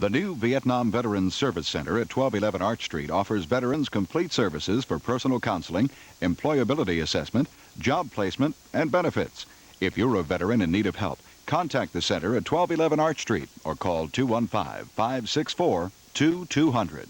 The new Vietnam Veterans Service Center at 1211 Arch Street offers veterans complete services for personal counseling, employability assessment, job placement, and benefits. If you're a veteran in need of help, contact the center at 1211 Arch Street or call 215-564-2200.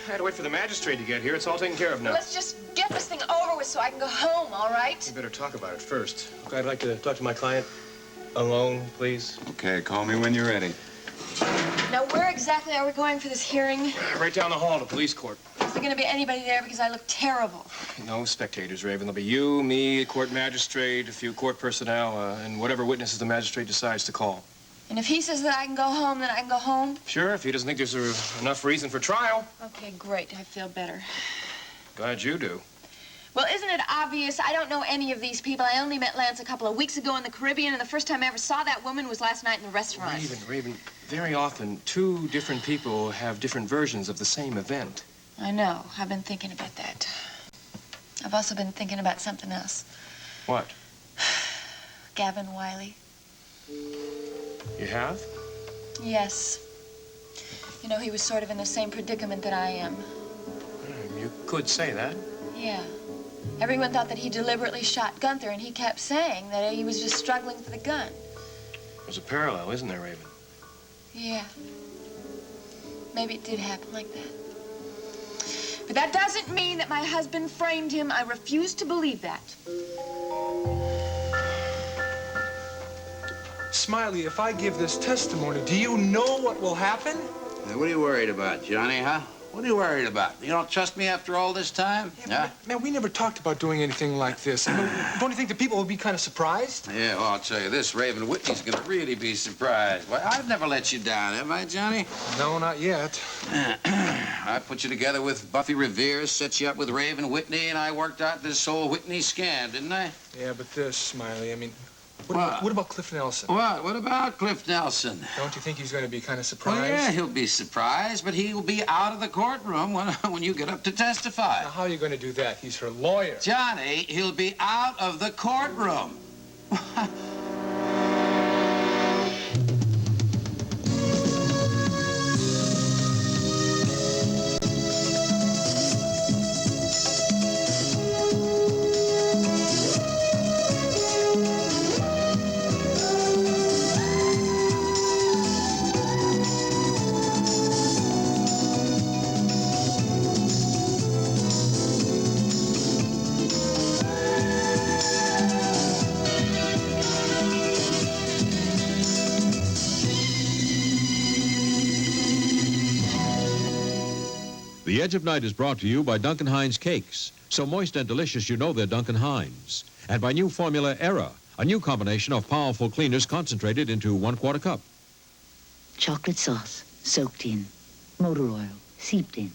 I had to wait for the magistrate to get here. It's all taken care of now. Let's just get this thing over with so I can go home, all right? We better talk about it first. Okay, I'd like to talk to my client alone, please. Okay, call me when you're ready. Now, where exactly are we going for this hearing? Right down the hall to police court. Is there going to be anybody there because I look terrible? No spectators, Raven. There'll be you, me, a court magistrate, a few court personnel, and whatever witnesses the magistrate decides to call. And if he says that I can go home, then I can go home? Sure, if he doesn't think there's enough reason for trial. Okay, great. I feel better. Glad you do. Well, isn't it obvious? I don't know any of these people. I only met Lance a couple of weeks ago in the Caribbean, and the first time I ever saw that woman was last night in the restaurant. Raven, very often, two different people have different versions of the same event. I know. I've been thinking about that. I've also been thinking about something else. What? Gavin Wiley. You have? Yes. You know, he was sort of in the same predicament that I am. You could say that. Yeah. Everyone thought that he deliberately shot Gunther, and he kept saying that he was just struggling for the gun. There's a parallel, isn't there, Raven? Yeah. Maybe it did happen like that. But that doesn't mean that my husband framed him. I refuse to believe that. Smiley, if I give this testimony, do you know what will happen? Hey, what are you worried about, Johnny, huh? What are you worried about? You don't trust me after all this time? Yeah, man, we never talked about doing anything like this. I mean, don't you think the people will be kind of surprised? Yeah, well, I'll tell you this, Raven Whitney's gonna really be surprised. Well, I've never let you down, have I, Johnny? No, not yet. I put you together with Buffy Revere, set you up with Raven Whitney, and I worked out this whole Whitney scam, didn't I? Yeah, but this, Smiley, I mean, what about Cliff Nelson? What? What about Cliff Nelson? Don't you think he's going to be kind of surprised? Well, yeah, he'll be surprised, but he'll be out of the courtroom when you get up to testify. Now, how are you going to do that? He's her lawyer. Johnny, he'll be out of the courtroom. The Edge of Night is brought to you by Duncan Hines Cakes. So moist and delicious, you know they're Duncan Hines. And by new formula Era, a new combination of powerful cleaners concentrated into 1/4 cup. Chocolate sauce, soaked in. Motor oil, seeped in.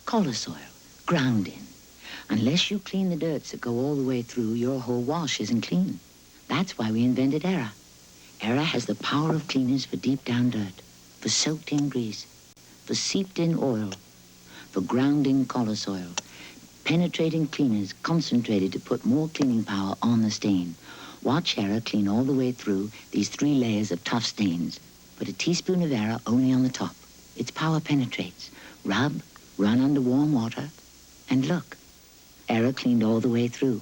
Collis oil, ground in. Unless you clean the dirts that go all the way through, your whole wash isn't clean. That's why we invented Era. Era has the power of cleaners for deep down dirt, for soaked in grease, for seeped in oil, for grounding collis oil. Penetrating cleaners concentrated to put more cleaning power on the stain. Watch Era clean all the way through these 3 layers of tough stains. Put a teaspoon of Era only on the top. Its power penetrates. Rub, run under warm water, and look. Era cleaned all the way through.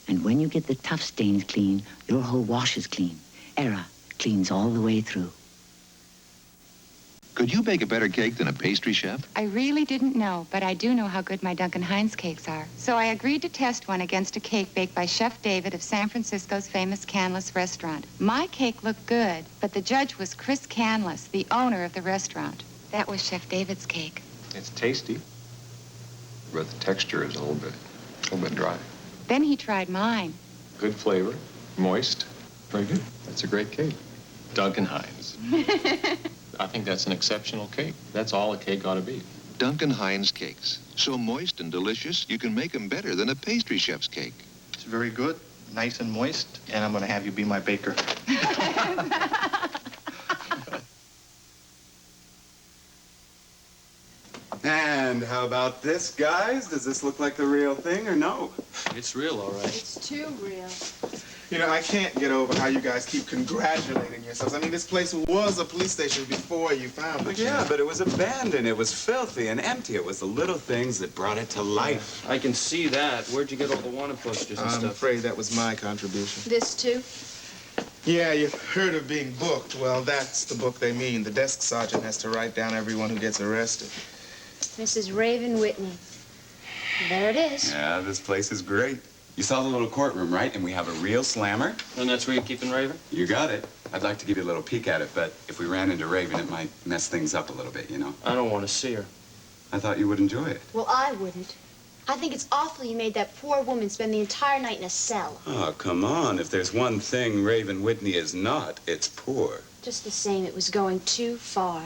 And when you get the tough stains clean, your whole wash is clean. Era cleans all the way through. Could you bake a better cake than a pastry chef? I really didn't know, but I do know how good my Duncan Hines cakes are. So I agreed to test one against a cake baked by Chef David of San Francisco's famous Canlis restaurant. My cake looked good, but the judge was Chris Canlis, the owner of the restaurant. That was Chef David's cake. It's tasty, but the texture is a little bit dry. Then he tried mine. Good flavor, moist, very good. That's a great cake. Duncan Hines. I think that's an exceptional cake. That's all a cake ought to be. Duncan Hines cakes. So moist and delicious, you can make them better than a pastry chef's cake. It's very good, nice and moist, and I'm going to have you be my baker. And how about this, guys? Does this look like the real thing or no? It's real, all right. It's too real. You know, I can't get over how you guys keep congratulating yourselves. I mean, this place was a police station before you found it. Yeah, but it was abandoned. It was filthy and empty. It was the little things that brought it to life. I can see that. Where'd you get all the wanted posters and I'm stuff? afraid that was my contribution. This too? Yeah, you've heard of being booked. Well, that's the book they mean. The desk sergeant has to write down everyone who gets arrested. Mrs. Raven Whitney. There it is. Yeah, this place is great. You saw the little courtroom, right? And we have a real slammer. And that's where you're keeping Raven? You got it. I'd like to give you a little peek at it, but if we ran into Raven, it might mess things up a little bit, you know? I don't want to see her. I thought you would enjoy it. Well, I wouldn't. I think it's awful you made that poor woman spend the entire night in a cell. Oh, come on. If there's one thing Raven Whitney is not, it's poor. Just the same, it was going too far.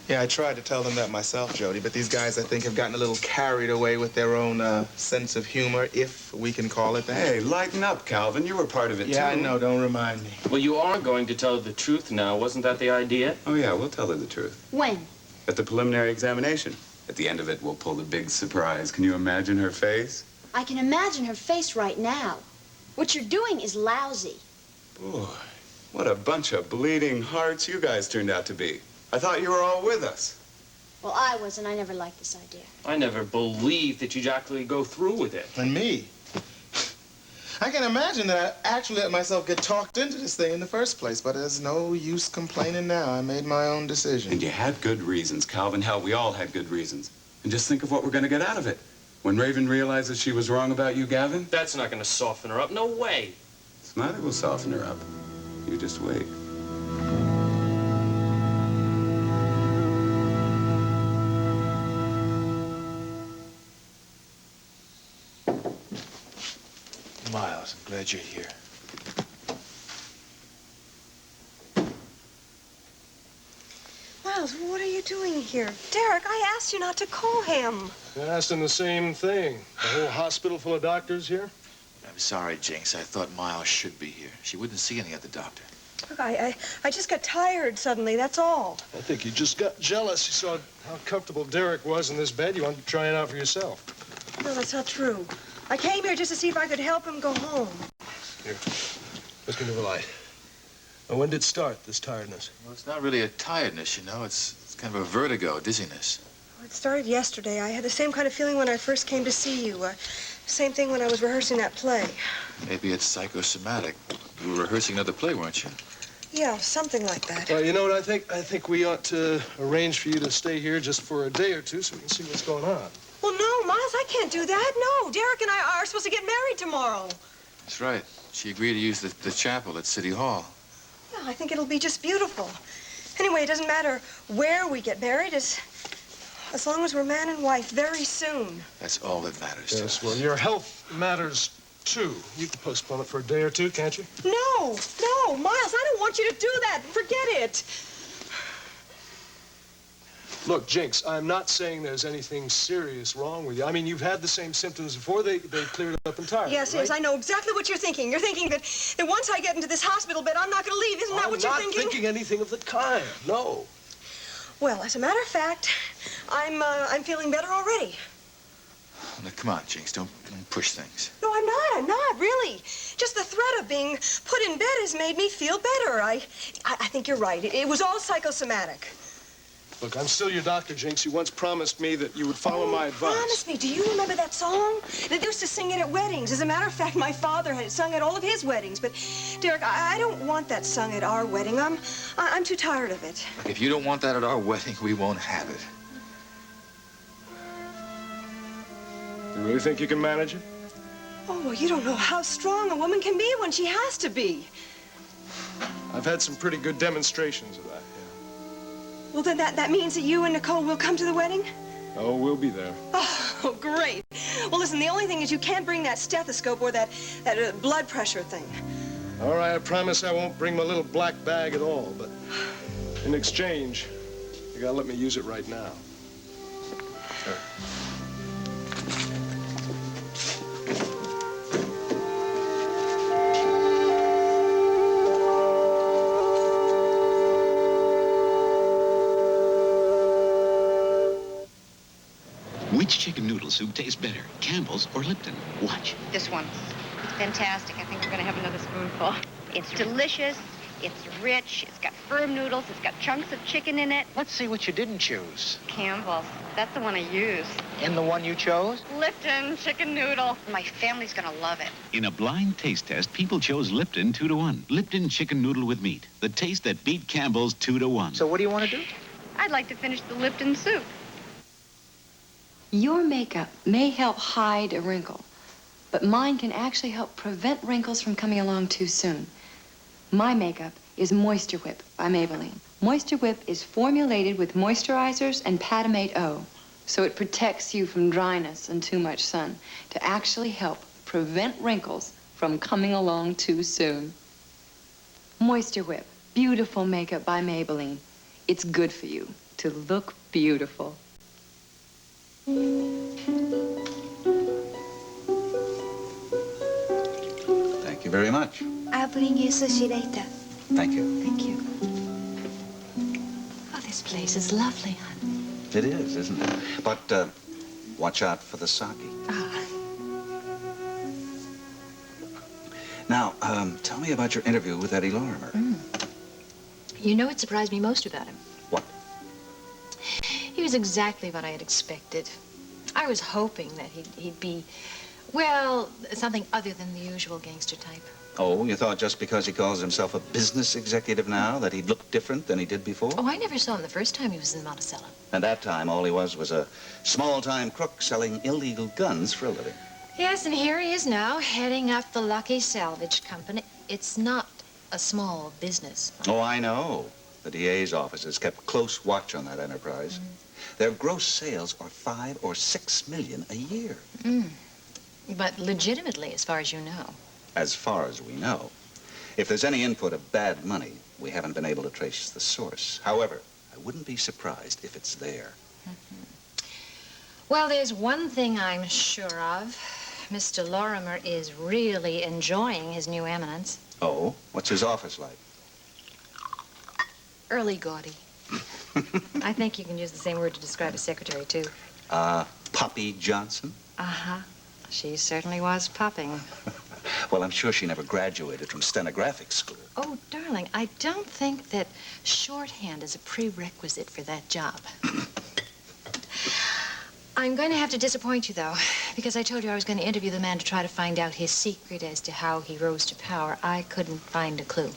Yeah, I tried to tell them that myself, Jody, but these guys, I think, have gotten a little carried away with their own sense of humor, if we can call it that. Hey, lighten up, Calvin. You were part of it, too. Yeah, I know. Don't remind me. Well, you are going to tell her the truth now. Wasn't that the idea? Oh, yeah, we'll tell her the truth. When? At the preliminary examination. At the end of it, we'll pull the big surprise. Can you imagine her face? I can imagine her face right now. What you're doing is lousy. Boy, what a bunch of bleeding hearts you guys turned out to be. I thought you were all with us. Well, I was, and I never liked this idea. I never believed that you'd actually go through with it. And me. I can imagine that I actually let myself get talked into this thing in the first place, but there's no use complaining now. I made my own decision. And you had good reasons, Calvin. Hell, we all had good reasons. And just think of what we're going to get out of it. When Raven realizes she was wrong about you, Gavin. That's not going to soften her up. No way. Smiley will soften her up. You just wait. Miles, I'm glad you're here. Miles, what are you doing here? Derek, I asked you not to call him. I asked him the same thing. The whole hospital full of doctors here? I'm sorry, Jinx. I thought Miles should be here. She wouldn't see any other doctor. Look, I just got tired suddenly, that's all. I think you just got jealous. You saw how comfortable Derek was in this bed. You wanted to try it out for yourself. No, that's not true. I came here just to see if I could help him go home. Here, let's get to the light. Now, when did it start, this tiredness? Well, it's not really a tiredness, you know. It's kind of a vertigo, dizziness. Well, it started yesterday. I had the same kind of feeling when I first came to see you. Same thing when I was rehearsing that play. Maybe it's psychosomatic. You were rehearsing another play, weren't you? Yeah, something like that. You know what I think? I think we ought to arrange for you to stay here just for a day or two so we can see what's going on. Well, no, Miles, I can't do that. No, Derek and I are supposed to get married tomorrow. That's right. She agreed to use the chapel at City Hall. Yeah, I think it'll be just beautiful. Anyway, it doesn't matter where we get married, as long as we're man and wife very soon. That's all that matters to us. Yes, well, your health matters, too. You can postpone it for a day or two, can't you? No, Miles, I don't want you to do that. Forget it. Look, Jinx, I'm not saying there's anything serious wrong with you. I mean, you've had the same symptoms before. They cleared up entirely, Yes, right? yes, I know exactly what you're thinking. You're thinking that once I get into this hospital bed, I'm not going to leave. Isn't that what you're thinking? I'm not thinking anything of the kind, no. Well, as a matter of fact, I'm feeling better already. Now, come on, Jinx, don't push things. No, I'm not, really. Just the threat of being put in bed has made me feel better. I think you're right. It was all psychosomatic. Look, I'm still your doctor, Jinx. You once promised me that you would follow my advice. Promise me. Do you remember that song? They used to sing it at weddings. As a matter of fact, my father had sung at all of his weddings. But, Derek, I don't want that sung at our wedding. I'm too tired of it. Look, if you don't want that at our wedding, we won't have it. You really think you can manage it? Oh, well, you don't know how strong a woman can be when she has to be. I've had some pretty good demonstrations of that, yeah. Well, then that means that you and Nicole will come to the wedding? Oh, we'll be there. Oh, great. Well, listen, the only thing is you can't bring that stethoscope or that blood pressure thing. All right, I promise I won't bring my little black bag at all, but in exchange, you gotta let me use it right now. Sure. Which chicken noodle soup tastes better, Campbell's or Lipton? Watch. This one. It's fantastic. I think we're going to have another spoonful. It's delicious. It's rich. It's got firm noodles. It's got chunks of chicken in it. Let's see what you didn't choose. Campbell's. That's the one I use. And the one you chose? Lipton chicken noodle. My family's going to love it. In a blind taste test, people chose Lipton 2-to-1. Lipton chicken noodle with meat. The taste that beat Campbell's 2-to-1. So what do you want to do? I'd like to finish the Lipton soup. Your makeup may help hide a wrinkle, but mine can actually help prevent wrinkles from coming along too soon. My makeup is Moisture Whip by Maybelline. Moisture Whip is formulated with moisturizers and Patamate O, so it protects you from dryness and too much sun to actually help prevent wrinkles from coming along too soon. Moisture Whip, beautiful makeup by Maybelline. It's good for you to look beautiful. Thank you very much. I'll bring you sushi later. Thank you. Thank you. Oh, this place is lovely, hon. It is, isn't it? But watch out for the sake. Now, tell me about your interview with Eddie Lorimer. You know what surprised me most about him? What? He was exactly what I had expected. I was hoping that he'd be, well, something other than the usual gangster type. Oh, you thought just because he calls himself a business executive now that he'd look different than he did before? Oh, I never saw him the first time he was in Monticello. And that time, all he was a small-time crook selling illegal guns for a living. Yes, and here he is now, heading up the Lucky Salvage Company. It's not a small business. Oh, I know. The DA's office has kept close watch on that enterprise. Their gross sales are $5 or $6 million a year. But legitimately, as far as you know. As far as we know. If there's any input of bad money, we haven't been able to trace the source. However, I wouldn't be surprised if it's there. Well, there's one thing I'm sure of. Mr. Lorimer is really enjoying his new eminence. Oh? What's his office like? Early gaudy. I think you can use the same word to describe his secretary, too. Poppy Johnson? Uh-huh. She certainly was popping. Well, I'm sure she never graduated from stenographic school. Oh, darling, I don't think that shorthand is a prerequisite for that job. I'm going to have to disappoint you, though, because I told you I was going to interview the man to try to find out his secret as to how he rose to power. I couldn't find a clue.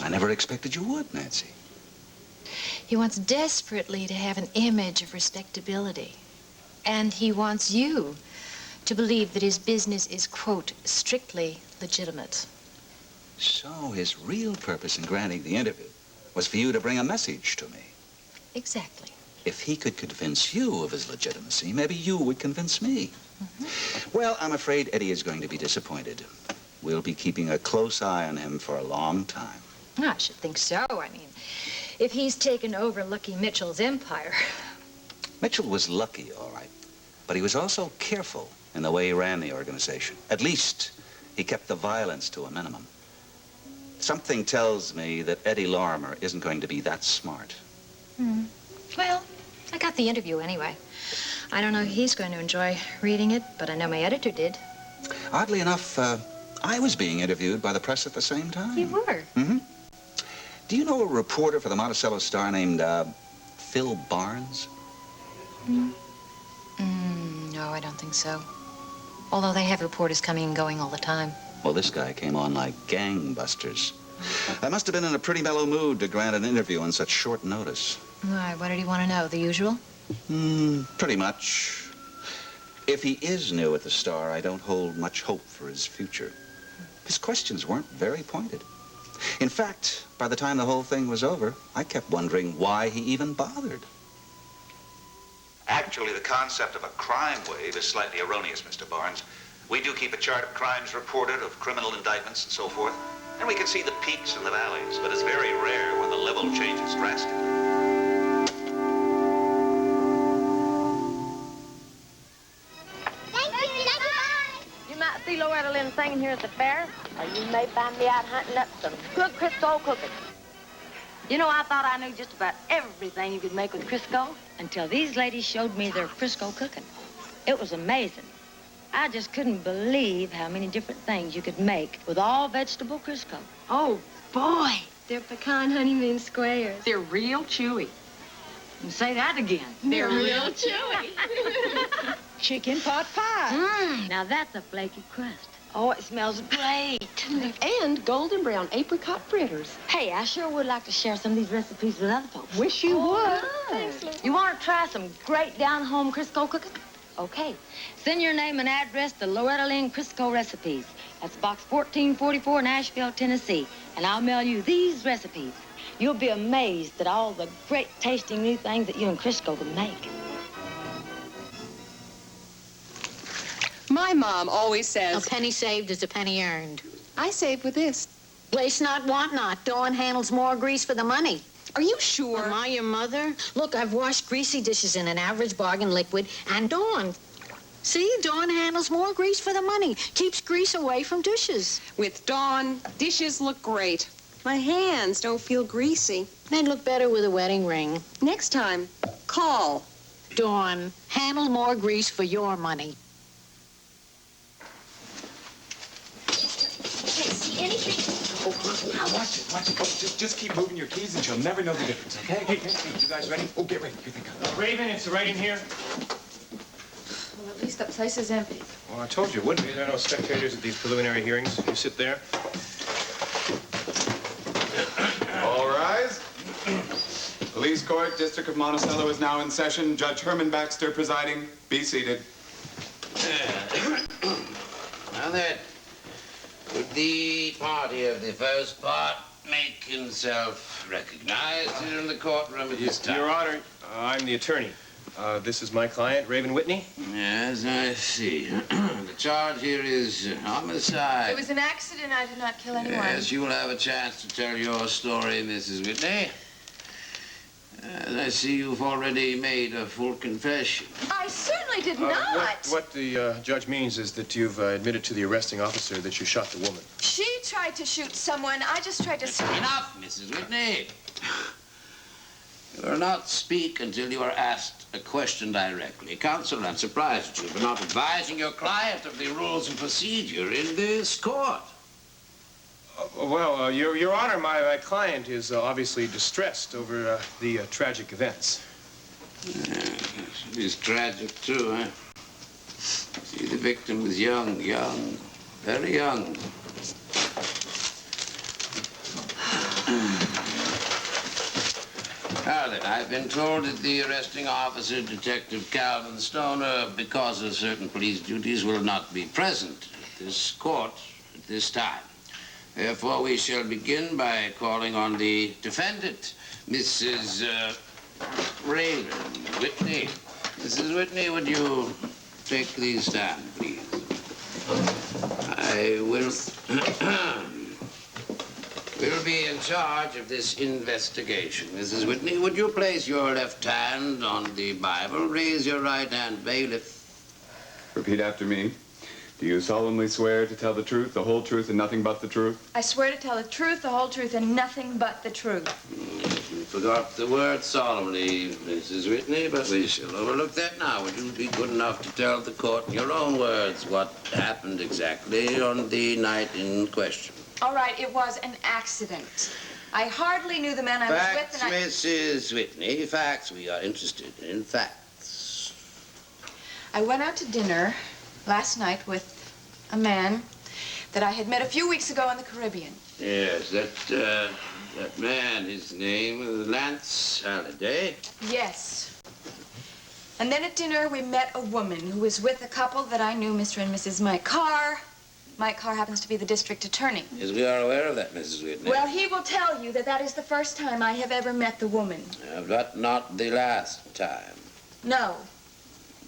I never expected you would, Nancy. He wants desperately to have an image of respectability. And he wants you to believe that his business is, quote, strictly legitimate. So his real purpose in granting the interview was for you to bring a message to me. Exactly. If he could convince you of his legitimacy, maybe you would convince me. Well, I'm afraid Eddie is going to be disappointed. We'll be keeping a close eye on him for a long time. I should think so. I mean, if he's taken over Lucky Mitchell's empire. Mitchell was lucky, all right, but he was also careful in the way he ran the organization. At least, he kept the violence to a minimum. Something tells me that Eddie Lorimer isn't going to be that smart. Well, I got the interview anyway. I don't know if he's going to enjoy reading it, but I know my editor did. Oddly enough, I was being interviewed by the press at the same time. You were? Do you know a reporter for the Monticello Star named Phil Barnes? No, I don't think so. Although they have reporters coming and going all the time. Well, this guy came on like gangbusters. I must have been in a pretty mellow mood to grant an interview on such short notice. Why, what did he want to know? The usual? Pretty much. If he is new at the Star, I don't hold much hope for his future. His questions weren't very pointed. In fact, by the time the whole thing was over, I kept wondering why he even bothered. Actually, the concept of a crime wave is slightly erroneous, Mr. Barnes. We do keep a chart of crimes reported, of criminal indictments and so forth. And we can see the peaks and the valleys, but it's very rare when the level changes drastically. You might see Loretta Lynn singing here at the fair, or you may find me out hunting up some good Crisco cooking. You know, I thought I knew just about everything you could make with Crisco until these ladies showed me their Crisco cooking. It was amazing. I just couldn't believe how many different things you could make with all vegetable Crisco. Oh, boy. They're pecan honeymoon squares. They're real chewy. And say that again. They're real chewy. Chicken pot pie. Now that's a flaky crust. Oh, it smells great. And golden brown apricot fritters. Hey, I sure would like to share some of these recipes with other folks. Wish you would. Thanks, Lou. You want to try some great down-home Crisco cooking? Okay. Send your name and address to Loretta Lynn Crisco Recipes. That's box 1444, Nashville, Tennessee. And I'll mail you these recipes. You'll be amazed at all the great tasting new things that you and Crisco can make. My mom always says... A penny saved is a penny earned. I save with this. Waste not, want not. Dawn handles more grease for the money. Are you sure? Am I your mother? Look, I've washed greasy dishes in an average bargain liquid, and Dawn. See, Dawn handles more grease for the money. Keeps grease away from dishes. With Dawn, dishes look great. My hands don't feel greasy. They'd look better with a wedding ring. Next time, call. Dawn, handle more grease for your money. Can't see anything. Oh, now watch it, watch it. Oh, just keep moving your keys and she'll never know the difference, okay? Hey, you guys ready? Oh, get ready. Here they come. Raven, it's right in here. Well, at least the place is empty. Well, I told you it wouldn't be. There are no spectators at these preliminary hearings. You sit there. All rise. Police Court, District of Monticello is now in session. Judge Herman Baxter presiding. Be seated. Now then, would the party of the first part make himself recognized here in the courtroom at this time? Your Honor, I'm the attorney. This is my client, Raven Whitney. Yes, I see. The charge here is homicide. It was an accident. I did not kill anyone. Yes, you will have a chance to tell your story, Mrs. Whitney. As I see, you've already made a full confession. I certainly did not. What the judge means is that you've admitted to the arresting officer that you shot the woman. She tried to shoot someone. I just tried to... Enough, Mrs. Whitney. You will not speak until you are asked a question directly. Counsel, I'm surprised at you for not advising your client of the rules and procedure in this court. Your Honor, my client is obviously distressed over the tragic events. It is tragic, too, huh? See, the victim was young, very young. Now then, I've been told that the arresting officer, Detective Calvin Stoner, because of certain police duties, will not be present at this court at this time. Therefore, we shall begin by calling on the defendant, Mrs. Raven Whitney. Mrs. Whitney, would you take the stand, please? I will be in charge of this investigation. Mrs. Whitney, would you place your left hand on the Bible? Raise your right hand, bailiff. Repeat after me. Do you solemnly swear to tell the truth, the whole truth, and nothing but the truth? I swear to tell the truth, the whole truth, and nothing but the truth. You forgot the word solemnly, Mrs. Whitney, but we shall overlook that now. Would you be good enough to tell the court in your own words what happened exactly on the night in question? All right, it was an accident. I hardly knew the man I was with, and Mrs. Whitney, facts. We are interested in facts. I went out to dinner last night with a man that I had met a few weeks ago in the Caribbean. Yes, that man, his name was Lance Halliday. Yes. And then at dinner, we met a woman who was with a couple that I knew, Mr. and Mrs. Mike Carr. Mike Carr happens to be the district attorney. Yes, we are aware of that, Mrs. Whitney. Well, he will tell you that that is the first time I have ever met the woman. But not the last time. No.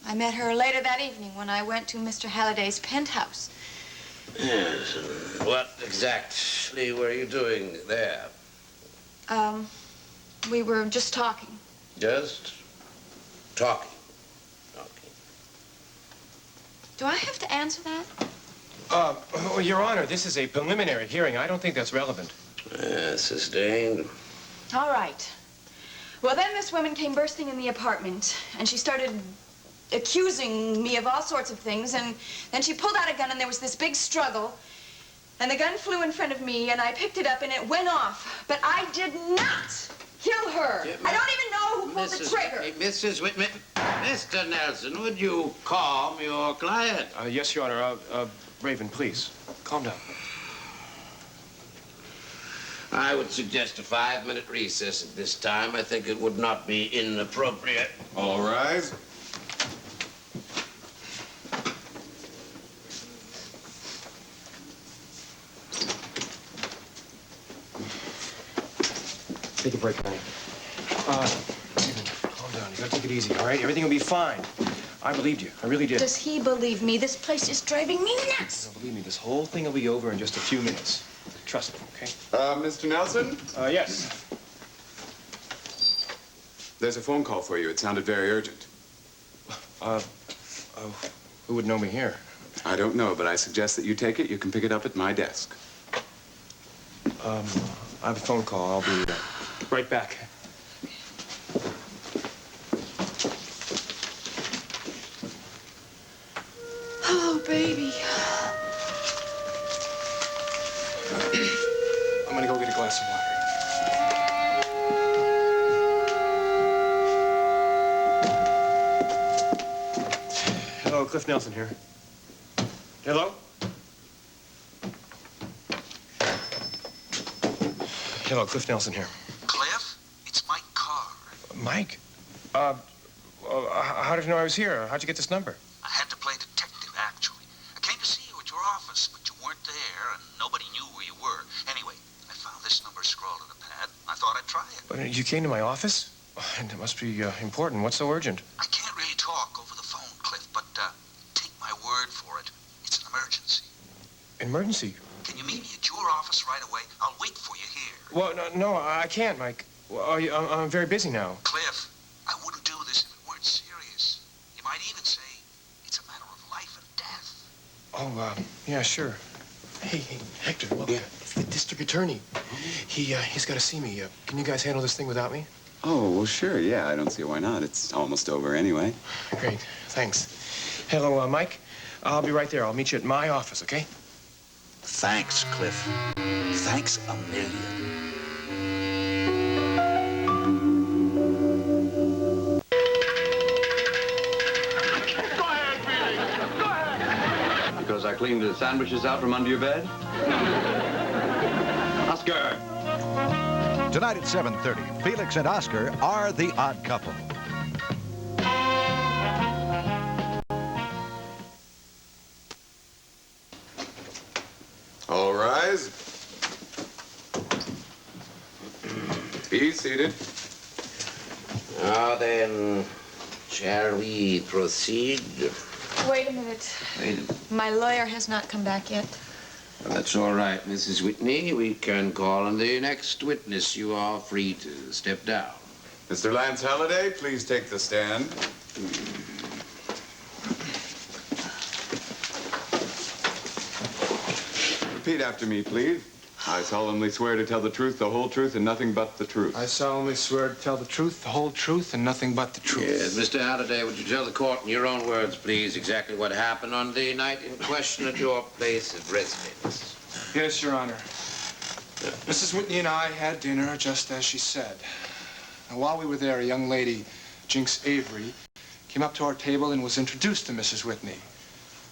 I met her later that evening when I went to Mr. Halliday's penthouse. Yes, what exactly were you doing there? We were just talking. Just talking. Do I have to answer that? Your Honor, this is a preliminary hearing. I don't think that's relevant. Sustained. All right. Well, then this woman came bursting in the apartment, and she started accusing me of all sorts of things, and then she pulled out a gun, and there was this big struggle, and the gun flew in front of me, and I picked it up, and it went off. But I did not kill her. Yeah, I don't even know who pulled the trigger. Hey, Mrs. Whitman, Mr. Nelson, would you calm your client? Yes, Your Honor. Raven, please, calm down. I would suggest a 5-minute recess at this time. I think it would not be inappropriate. All rise. Take a break, Manny. Raven, calm down. You gotta take it easy, all right? Everything will be fine. I believed you. I really did. Does he believe me? This place is driving me nuts. No, believe me, this whole thing will be over in just a few minutes. Trust me, okay? Mr. Nelson? Yes. There's a phone call for you. It sounded very urgent. Who would know me here? I don't know, but I suggest that you take it. You can pick it up at my desk. I have a phone call. I'll be right back. Oh, baby. I'm gonna go get a glass of water. Hello, Cliff Nelson here. Hello? Hello, Cliff Nelson here. Cliff, it's Mike Carr. Mike? How did you know I was here? How'd you get this number? I had to play detective, actually. I came to see you at your office, but you weren't there, and nobody knew where you were. Anyway, I found this number scrawled on a pad. I thought I'd try it. But you came to my office? It must be important. What's so urgent? I can't really talk over the phone, Cliff, but take my word for it. It's an emergency. Emergency? Can you meet me at your office right away? I'll wait for you here. Well, no, I can't, Mike. Well, I'm very busy now. Cliff, I wouldn't do this if it weren't serious. You might even say it's a matter of life and death. Oh, yeah, sure. Hey, Hector, look, it's the district attorney. He's got to see me. Can you guys handle this thing without me? Oh, well, sure, yeah. I don't see why not. It's almost over anyway. Great, thanks. Hello, Mike. I'll be right there. I'll meet you at my office, okay? Thanks, Cliff. Thanks a million. Because I cleaned the sandwiches out from under your bed? Oscar! Tonight at 7:30, Felix and Oscar are the odd couple. All rise. Be seated. Now then, shall we proceed? Wait a minute. My lawyer has not come back yet. Well, that's all right, Mrs. Whitney. We can call on the next witness. You are free to step down. Mr. Lance Halliday, please take the stand. Repeat after me, please. I solemnly swear to tell the truth, the whole truth, and nothing but the truth. I solemnly swear to tell the truth, the whole truth, and nothing but the truth. Yes, Mr. Halliday, would you tell the court in your own words, please, exactly what happened on the night in question at your place of residence? Yes, Your Honor. Mrs. Whitney and I had dinner just as she said. And while we were there, a young lady, Jinx Avery, came up to our table and was introduced to Mrs. Whitney.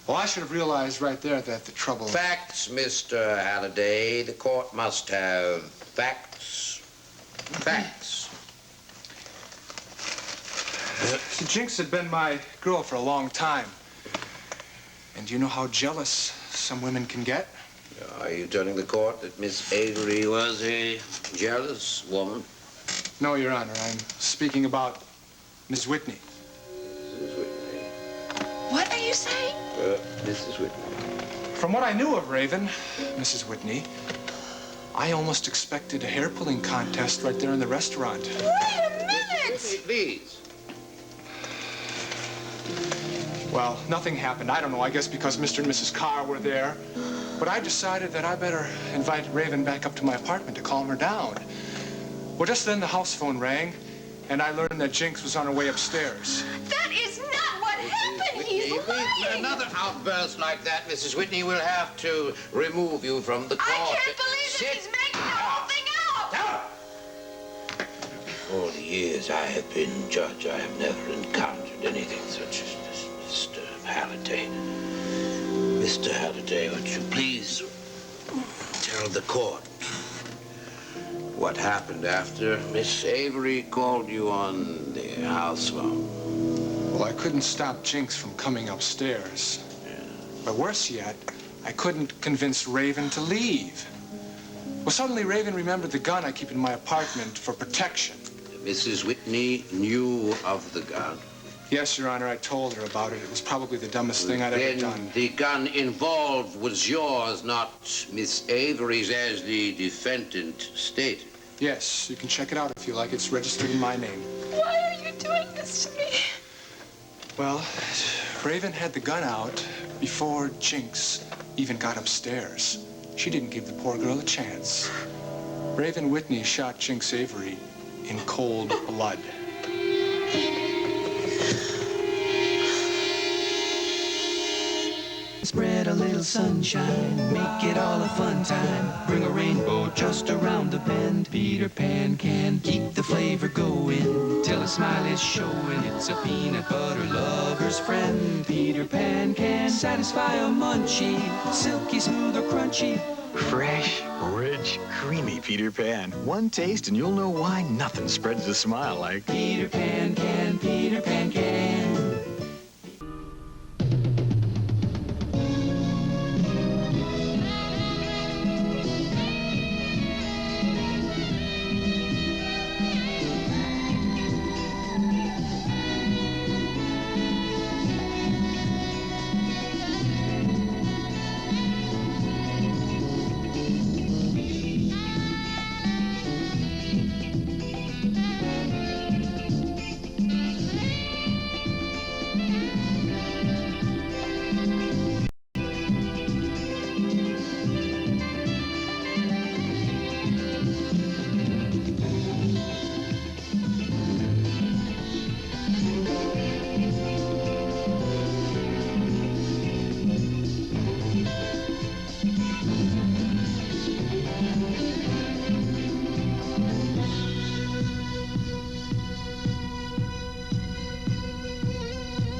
Well, I should have realized right there that the trouble... Facts, Mr. Halliday. The court must have facts. Facts. Jinx had been my girl for a long time. And do you know how jealous some women can get? Are you telling the court that Miss Avery was a jealous woman? No, Your Honor. I'm speaking about Miss Whitney. Mrs. Whitney. What are you saying? Mrs. Whitney. From what I knew of Raven, Mrs. Whitney, I almost expected a hair-pulling contest right there in the restaurant. Wait a minute! Whitney, please. Well, nothing happened. I don't know, I guess because Mr. and Mrs. Carr were there. But I decided that I better invite Raven back up to my apartment to calm her down. Well, just then the house phone rang, and I learned that Jinx was on her way upstairs. That is not what happened! another outburst like that, Mrs. Whitney, we'll have to remove you from the court. I can't believe that he's making the whole thing out! All the years I have been judge, I have never encountered anything such as this, Mr. Halliday. Mr. Halliday, would you please tell the court what happened after Miss Avery called you on the house phone? Well, I couldn't stop Jinx from coming upstairs. But worse yet, I couldn't convince Raven to leave. Well, suddenly Raven remembered the gun I keep in my apartment for protection. Mrs. Whitney knew of the gun. Yes, Your Honor, I told her about it. It was probably the dumbest thing I'd ever done. Then the gun involved was yours, not Miss Avery's, as the defendant stated. Yes, you can check it out if you like. It's registered in my name. Why are you doing this to me? Well, Raven had the gun out before Jinx even got upstairs. She didn't give the poor girl a chance. Raven Whitney shot Jinx Avery in cold blood. Spread a little sunshine, make it all a fun time. Bring a rainbow just around the bend. Peter Pan can keep the flavor going till a smile is showing. It's a peanut butter lover's friend. Peter Pan can satisfy a munchie, silky smooth or crunchy. Fresh, rich, creamy Peter Pan. One taste and you'll know why nothing spreads a smile like Peter Pan can, Peter Pan can.